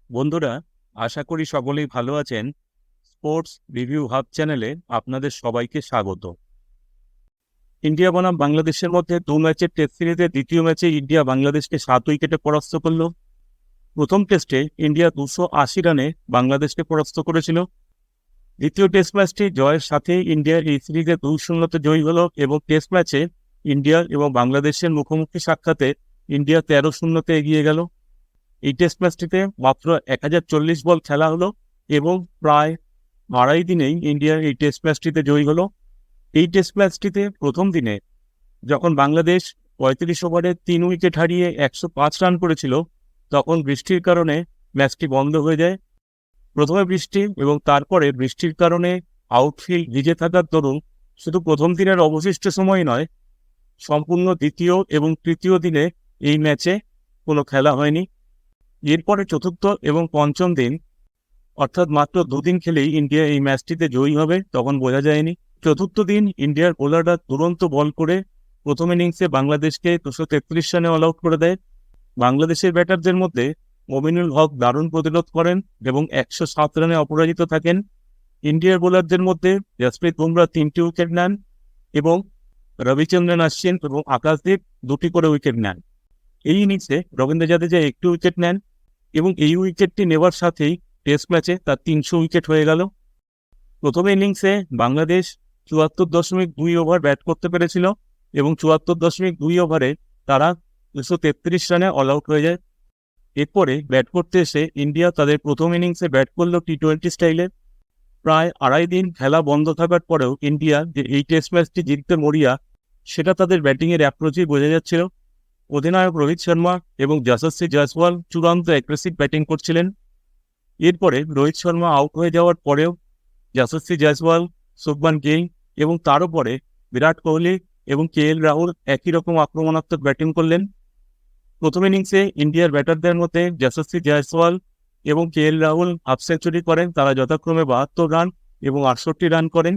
বন্ধুরা, আশা করি সকলেই ভালো আছেন। স্পোর্টস রিভিউ হাব চ্যানেলে আপনাদের সবাইকে স্বাগত। ইন্ডিয়া বনাম বাংলাদেশের মধ্যে 2 ম্যাচের টেস্ট সিরিজের দ্বিতীয় ম্যাচে ইন্ডিয়া বাংলাদেশকে 7 উইকেটে পরাস্ত করল। প্রথম টেস্টে ইন্ডিয়া 280 রানে বাংলাদেশকে পরাস্ত করেছিল। দ্বিতীয় টেস্ট ম্যাচটি জয়ের সাথে ইন্ডিয়া এই সিরিজে 2-0 জয়ী হল এবং টেস্ট ম্যাচে ইন্ডিয়া এবং বাংলাদেশের মুখোমুখি সাক্ষাতে ইন্ডিয়া 13-0 এগিয়ে গেল। এই টেস্ট ম্যাচটিতে মাত্র 1040 বল খেলা হলো এবং প্রায় আড়াই দিনেই ইন্ডিয়া এই টেস্ট ম্যাচটিতে জয়ী হলো। এই টেস্ট ম্যাচটিতে প্রথম দিনে যখন বাংলাদেশ 35 ওভারে 3 উইকেট হারিয়ে 105 রান করেছিল, তখন বৃষ্টির কারণে ম্যাচটি বন্ধ হয়ে যায়। প্রথমে বৃষ্টি এবং তারপরে বৃষ্টির কারণে আউটফিল্ড ভিজে থাকার দরুন শুধু প্রথম দিনের অবশিষ্ট সময় নয়, সম্পূর্ণ দ্বিতীয় এবং তৃতীয় দিনে এই ম্যাচে কোনো খেলা হয়নি। এরপরে চতুর্থ এবং পঞ্চম দিন, অর্থাৎ মাত্র 2 দিন খেলেই ইন্ডিয়া এই ম্যাচটিতে জয়ী হবে, তখন বোঝা যায়নি। চতুর্থ দিন ইন্ডিয়ার বোলাররা দুরন্ত বল করে প্রথম ইনিংসে বাংলাদেশকে 233 রানে অল আউট করে দেয়। বাংলাদেশের ব্যাটারদের মধ্যে মমিনুল হক দারুণ প্রতিরোধ করেন এবং 107 রানে অপরাজিত থাকেন। ইন্ডিয়ার বোলারদের মধ্যে জসপ্রীত বুমরা 3টি উইকেট নেন এবং রবিচন্দ্রন অশ্বিন এবং আকাশদীপ 2টি করে উইকেট নেন। এই ইনিংসে রবীন্দ্র জাদেজা 1টি উইকেট নেন এবং এই উইকেটটি নেওয়ার সাথেই টেস্ট ম্যাচে তার 300 উইকেট হয়ে গেল। প্রথম ইনিংসে বাংলাদেশ 74.2 ওভার ব্যাট করতে পেরেছিল এবং 74.2 ওভারে তারা 233 রানে অল আউট হয়ে যায়। এরপরে ব্যাট করতে এসে ইন্ডিয়া তাদের প্রথম ইনিংসে ব্যাট করল টি-20 স্টাইলে। প্রায় আড়াই দিন খেলা বন্ধ থাকার পরেও ইন্ডিয়া যে এই টেস্ট ম্যাচটি জিততে মরিয়া, সেটা তাদের ব্যাটিংয়ের অ্যাপ্রোচেই বোঝা যাচ্ছিল। অধিনায়ক রোহিত শর্মা এবং যশস্বী জয়সওয়াল চূড়ান্ত অ্যাগ্রেসিভ ব্যাটিং করছিলেন। এরপরে রোহিত শর্মা আউট হয়ে যাওয়ার পরেও যশস্বী জয়সওয়াল, শুভমান গিল এবং তারও পরে বিরাট কোহলি এবং কে.এল. রাহুল একই রকম আক্রমণাত্মক ব্যাটিং করলেন। প্রথম ইনিংসে ইন্ডিয়ার ব্যাটারদের মধ্যে যশস্বী জয়সওয়াল এবং কে.এল. রাহুল হাফ সেঞ্চুরি করেন, তারা যথাক্রমে 72 রান এবং 68 রান করেন।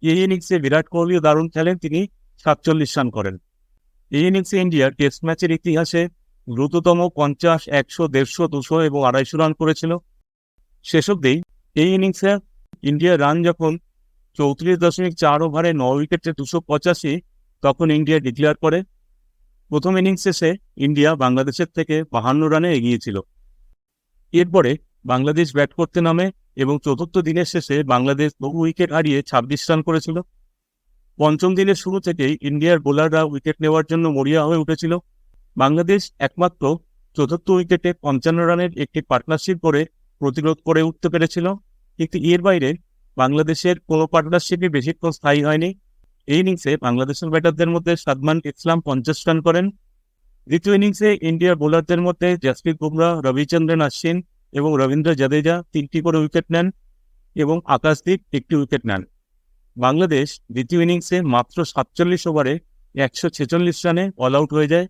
এই ইনিংসে বিরাট কোহলিও দারুণ খেলেন, তিনি 47 রান করেন। এই ইনিংসে ইন্ডিয়া টেস্ট ম্যাচের ইতিহাসে দ্রুততম 50, 100, 150, 200 এবং 250 রান করেছিল। শেষ অবধি এই ইনিংসে ইন্ডিয়ার রান যখন 34.4 ওভারে 9 উইকেটে 285, তখন ইন্ডিয়া ডিক্লেয়ার করে। প্রথম ইনিংস শেষে ইন্ডিয়া বাংলাদেশের থেকে 52 রানে এগিয়েছিল। এরপরে বাংলাদেশ ব্যাট করতে নামে এবং চতুর্থ দিনের শেষে বাংলাদেশ বহু উইকেট হারিয়ে 26 রান করেছিল। পঞ্চম দিনের শুরু থেকেই ইন্ডিয়ার বোলাররা উইকেট নেওয়ার জন্য মরিয়া হয়ে উঠেছিল। বাংলাদেশ একমাত্র চতুর্থ উইকেটে 55 রানের একটি পার্টনারশিপ করে প্রতিরোধ করে উঠতে পেরেছিল, কিন্তু এর বাইরে বাংলাদেশের কোনো পার্টনারশিপই বেশিক্ষণ স্থায়ী হয়নি। এই ইনিংসে বাংলাদেশের ব্যাটারদের মধ্যে সাদমান ইসলাম 50 রান করেন। দ্বিতীয় ইনিংসে ইন্ডিয়ার বোলারদের মধ্যে জসপ্রীত বুমরা, রবিচন্দ্রন অশ্বিন এবং রবীন্দ্র জাদেজা 3টি করে উইকেট নেন এবং আকাশদীপ 1টি উইকেট নেন। বাংলাদেশ দ্বিতীয় ইনিংসে মাত্র 47 ওভারে 146 রানে অল আউট হয়ে যায়।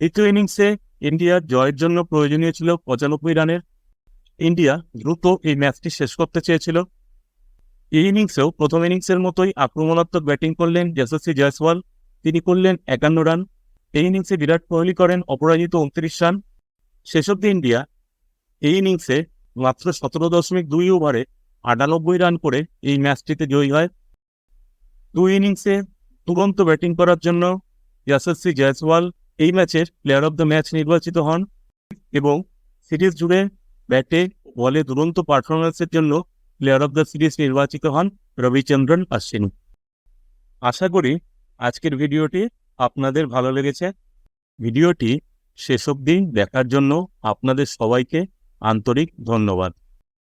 তৃতীয় ইনিংসে ইন্ডিয়ার জয়ের জন্য প্রয়োজনীয় ছিল 95 রানের। ইন্ডিয়া দ্রুত এই ম্যাচটি শেষ করতে চেয়েছিল। এই ইনিংসেও প্রথম ইনিংসের মতোই আক্রমণাত্মক ব্যাটিং করলেন যশস্বী জয়সওয়াল, তিনি করলেন 51 রান। এই ইনিংসে বিরাট কোহলি করেন অপরাজিত 29 রান। শেষ অবধি ইন্ডিয়া এই ইনিংসে মাত্র 17.2 ওভারে 98 রান করে এই ম্যাচটিতে জয়ী হয়। 2 ইনিংসে তুরন্ত ব্যাটিং করার জন্য যশস্বী জয়সওয়াল এই ম্যাচের প্লেয়ার অব দ্য ম্যাচ নির্বাচিত হন এবং সিরিজ জুড়ে ব্যাটে বলে দুরন্ত পারফরমেন্সের জন্য প্লেয়ার অব দ্য সিরিজ নির্বাচিত হন রবিচন্দ্রন অশ্বিন। আশা করি আজকের ভিডিওটি আপনাদের ভালো লেগেছে। ভিডিওটি শেষ অবধি দেখার জন্য আপনাদের সবাইকে আন্তরিক ধন্যবাদ।